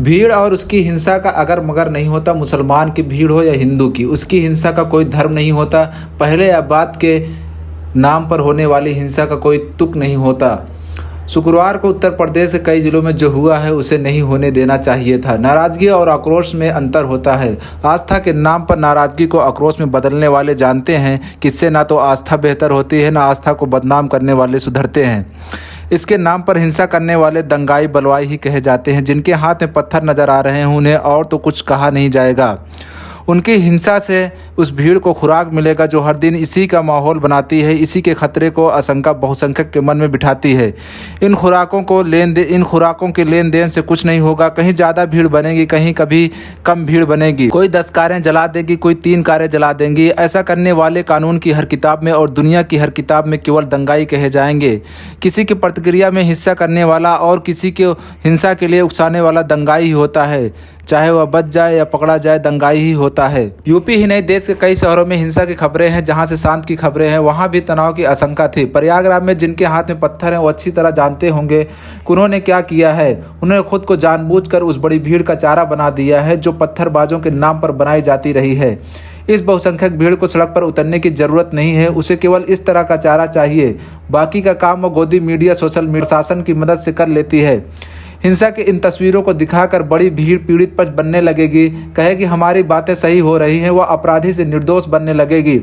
भीड़ और उसकी हिंसा का अगर मगर नहीं होता, मुसलमान की भीड़ हो या हिंदू की, उसकी हिंसा का कोई धर्म नहीं होता। पहले या बाद के नाम पर होने वाली हिंसा का कोई तुक नहीं होता। शुक्रवार को उत्तर प्रदेश के कई जिलों में जो हुआ है उसे नहीं होने देना चाहिए था। नाराजगी और आक्रोश में अंतर होता है। आस्था के नाम पर नाराजगी को आक्रोश में बदलने वाले जानते हैं कि इससे ना तो आस्था बेहतर होती है, ना आस्था को बदनाम करने वाले सुधरते हैं। इसके नाम पर हिंसा करने वाले दंगाई बलवाई ही कहे जाते हैं। जिनके हाथ में पत्थर नजर आ रहे हैं उन्हें और तो कुछ कहा नहीं जाएगा। उनकी हिंसा से उस भीड़ को खुराक मिलेगा जो हर दिन इसी का माहौल बनाती है, इसी के खतरे को आशंका बहुसंख्यक के मन में बिठाती है। इन खुराकों के लेन देन से कुछ नहीं होगा। कहीं ज़्यादा भीड़ बनेगी, कहीं कभी कम भीड़ बनेगी। कोई 10 कारें जला देगी, कोई 3 कारें जला देंगी। ऐसा करने वाले कानून की हर किताब में और दुनिया की हर किताब में केवल दंगाई कहे जाएंगे। किसी की प्रतिक्रिया में हिस्सा करने वाला और किसी के हिंसा के लिए उकसाने वाला दंगाई ही होता है। चाहे वह बच जाए या पकड़ा जाए, दंगाई ही होता है। यूपी ही नहीं, देश के कई शहरों में हिंसा की खबरें हैं। जहां से शांत की खबरें हैं वहां भी तनाव की आशंका थी। प्रयागराज में जिनके हाथ में पत्थर हैं वो अच्छी तरह जानते होंगे कि उन्होंने क्या किया है। उन्होंने खुद को जानबूझकर उस बड़ी भीड़ का चारा बना दिया है जो पत्थरबाजों के नाम पर बनाई जाती रही है। इस बहुसंख्यक भीड़ को सड़क पर उतरने की जरूरत नहीं है, उसे केवल इस तरह का चारा चाहिए। बाकी का काम वो गोदी मीडिया, सोशल मीडिया, प्रशासन की मदद से कर लेती है। हिंसा की इन तस्वीरों को दिखाकर बड़ी भीड़ पीड़ित पक्ष बनने लगेगी, कहेगी हमारी बातें सही हो रही हैं। वह अपराधी से निर्दोष बनने लगेगी।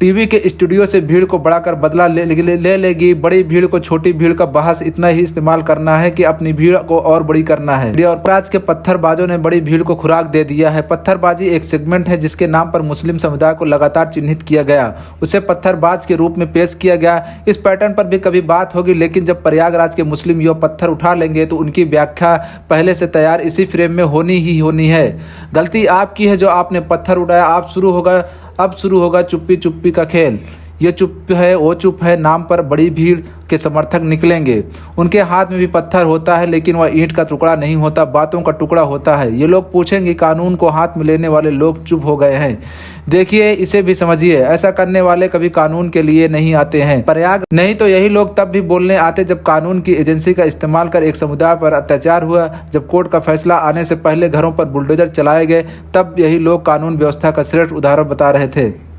टीवी के स्टूडियो से भीड़ को बढ़ाकर बदला ले लेगी। बड़ी भीड़ को छोटी भीड़ का बहस इतना ही इस्तेमाल करना है कि अपनी भीड़ को और बड़ी करना है। और आज के पत्थरबाजों ने बड़ी भीड़ को खुराक दे दिया है। पत्थरबाजी एक सेगमेंट है जिसके नाम पर मुस्लिम समुदाय को लगातार चिन्हित किया गया, उसे पत्थरबाज के रूप में पेश किया गया। इस पैटर्न पर भी कभी बात होगी, लेकिन जब प्रयागराज के मुस्लिम युवक पत्थर उठा लेंगे तो उनकी व्याख्या पहले से तैयार इसी फ्रेम में होनी है। गलती आपकी है जो आपने पत्थर उठाया। अब शुरू होगा चुप्पी चुप्पी का खेल। ये चुप है, वो चुप है नाम पर बड़ी भीड़ के समर्थक निकलेंगे। उनके हाथ में भी पत्थर होता है, लेकिन वह ईंट का टुकड़ा नहीं होता, बातों का टुकड़ा होता है। ये लोग पूछेंगे कानून को हाथ में लेने वाले लोग चुप हो गए हैं। देखिए, इसे भी समझिए, ऐसा करने वाले कभी कानून के लिए नहीं आते हैं। प्रयाग नहीं तो यही लोग तब भी बोलने आते जब कानून की एजेंसी का इस्तेमाल कर एक समुदाय पर अत्याचार हुआ। जब कोर्ट का फैसला आने से पहले घरों पर बुलडोजर चलाए गए, तब यही लोग कानून व्यवस्था का श्रेष्ठ उदाहरण बता रहे थे।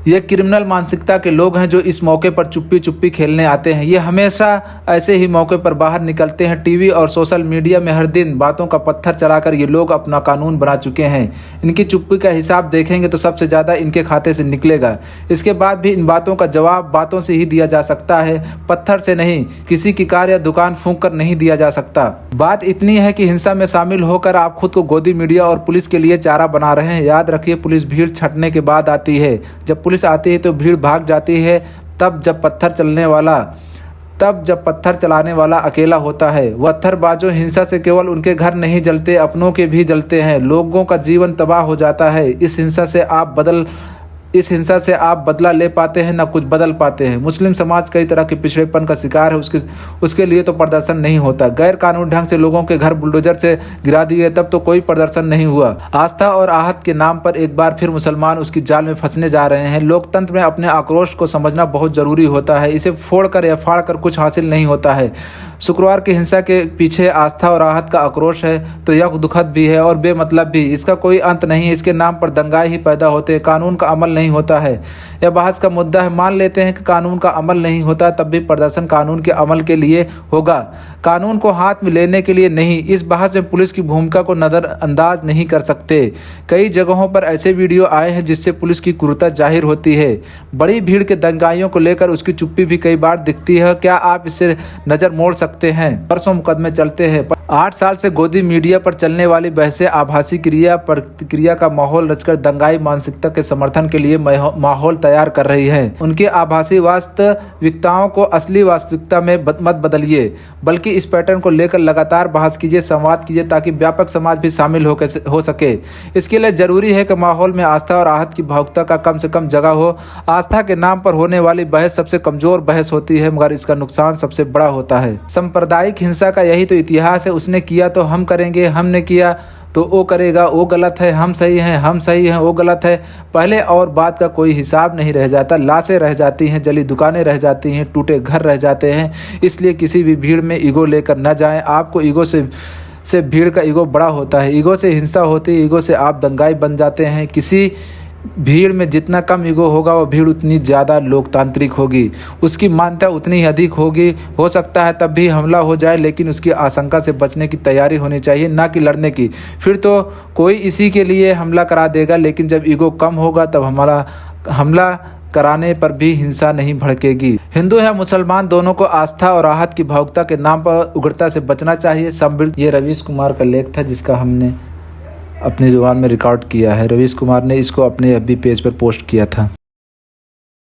ये क्रिमिनल मानसिकता के लोग हैं जो इस मौके पर चुप्पी चुप्पी खेलने आते हैं। ये हमेशा ऐसे ही मौके पर बाहर निकलते हैं। टीवी और सोशल मीडिया में हर दिन बातों का पत्थर चलाकर ये लोग अपना कानून बना चुके हैं। इनकी चुप्पी का हिसाब देखेंगे तो सबसे ज़्यादा इनके खाते से निकलेगा। इसके बाद भी इन बातों का जवाब बातों से ही दिया जा सकता है, पत्थर से नहीं। किसी की कार या दुकान फूंक कर नहीं दिया जा सकता। बात इतनी है कि हिंसा में शामिल होकर आप खुद को गोदी मीडिया और पुलिस के लिए चारा बना रहे हैं। याद रखिए, पुलिस भीड़ छटने के बाद आती है। जब पुलिस आती है तो भीड़ भाग जाती है। तब जब पत्थर चलाने वाला अकेला होता है। पत्थरबाजों हिंसा से केवल उनके घर नहीं जलते, अपनों के भी जलते हैं। लोगों का जीवन तबाह हो जाता है। इस हिंसा से आप बदला ले पाते हैं, ना कुछ बदल पाते हैं। मुस्लिम समाज कई तरह के पिछड़ेपन का शिकार है, उसके लिए तो प्रदर्शन नहीं होता। गैर कानूनी ढंग से लोगों के घर बुलडोजर से गिरा दिए तब तो कोई प्रदर्शन नहीं हुआ। आस्था और आहत के नाम पर एक बार फिर मुसलमान उसकी जाल में फंसने जा रहे हैं। लोकतंत्र में अपने आक्रोश को समझना बहुत जरूरी होता है। इसे फोड़कर या फाड़कर कुछ हासिल नहीं होता है। शुक्रवार की हिंसा के पीछे आस्था और आहत का आक्रोश है तो यह दुखद भी है और बेमतलब भी। इसका कोई अंत नहीं है। इसके नाम पर दंगाई ही पैदा होते हैं, कानून का अमल नहीं होता है। यह बहस का मुद्दा है। मान लेते हैं कि कानून का अमल नहीं होता, तब भी प्रदर्शन कानून के अमल के लिए होगा, कानून को हाथ में लेने के लिए नहीं। इस बहस में पुलिस की भूमिका को नजरअंदाज नहीं कर सकते। कई जगहों पर ऐसे वीडियो आए हैं जिससे पुलिस की क्रूरता जाहिर होती है। बड़ी भीड़ के दंगाइयों को लेकर उसकी चुप्पी भी कई बार दिखती है। क्या आप इससे नजर मोड़ सकते हैं? परसों मुकदमे चलते हैं। 8 साल से गोदी मीडिया पर चलने वाली बहसें आभासी क्रिया प्रतिक्रिया का माहौल रचकर दंगाई मानसिकता के समर्थन के लिए माहौल तैयार कर रही है। उनकी आभासी वास्तविकताओं को असली वास्तविकता में मत बदलिए, बल्कि इस पैटर्न को लेकर लगातार बहस कीजिए, संवाद कीजिए, ताकि व्यापक समाज भी शामिल हो सके। इसके लिए जरूरी है कि माहौल में आस्था और आहत की भावुकता का कम से कम जगह हो। आस्था के नाम पर होने वाली बहस सबसे कमजोर बहस होती है, मगर इसका नुकसान सबसे बड़ा होता है। सांप्रदायिक हिंसा का यही तो इतिहास है। उसने किया तो हम करेंगे, हमने किया तो वो करेगा, वो गलत है, हम सही हैं, वो गलत है। पहले और बाद का कोई हिसाब नहीं रह जाता। लाशें रह जाती हैं, जली दुकानें रह जाती हैं, टूटे घर रह जाते हैं। इसलिए किसी भी भीड़ में ईगो लेकर न जाएं। आपको ईगो से से भीड़ का ईगो बड़ा होता है। ईगो से हिंसा होती है, ईगो से आप दंगाई बन जाते हैं। किसी भीड़ में जितना कम ईगो होगा वो भीड़ उतनी ज़्यादा लोकतांत्रिक होगी, उसकी मान्यता उतनी ही अधिक होगी। हो सकता है तब भी हमला हो जाए, लेकिन उसकी आशंका से बचने की तैयारी होनी चाहिए, ना कि लड़ने की। फिर तो कोई इसी के लिए हमला करा देगा, लेकिन जब ईगो कम होगा तब हमारा हमला कराने पर भी हिंसा नहीं भड़केगी। हिंदू या मुसलमान दोनों को आस्था और राहत की भावुकता के नाम पर उग्रता से बचना चाहिए। समृद्ध, ये रवीश कुमार का लेख था जिसका हमने अपनी जुबान में रिकॉर्ड किया है। रवीश कुमार ने इसको अपने एफबी पेज पर पोस्ट किया था।